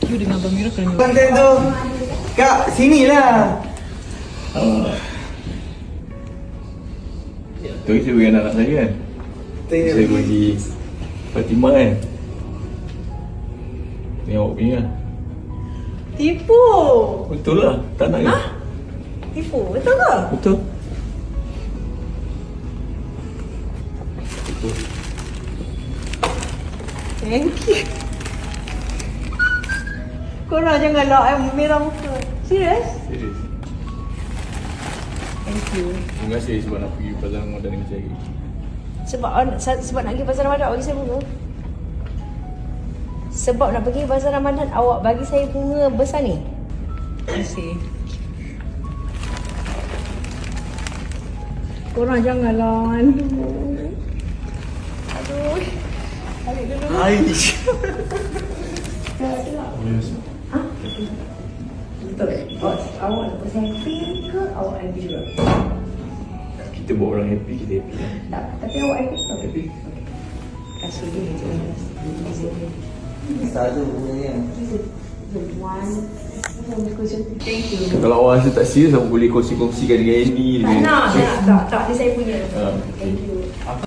You dengan Abang Mira kena Konten tu. Kak, sini lah. Tu saya bagi anak saya kan. Saya bagi Fatimah kan. Ni awak punya lah. tipu. Betul lah, tak nak kan? Tipu, betul ke? Betul. Thank you. Korang jangan lock merah muka. Serius? Serius. Thank you. Terima kasih sebab nak pergi pasar Ramadan dengan saya. Sebab nak pergi pasar Ramadan, awak bagi saya bunga. Sebab nak pergi pasar Ramadan, awak bagi saya bunga besar ni. Terima kasih. Korang janganlah. Aduh. Balik dulu. Aish. Betul. Awak nak pasal happy ke awak happy juga? Kita buat orang happy, kita happy lah. Tak, tapi awak happy tak? Happy. Kasih dia je. Satu bunganya. Thank you. Kalau awak rasa tak serius, awak boleh kongsi-kongsikan dengan Andy. Tak nak. Ni saya punya. Ah. Thank you. Aku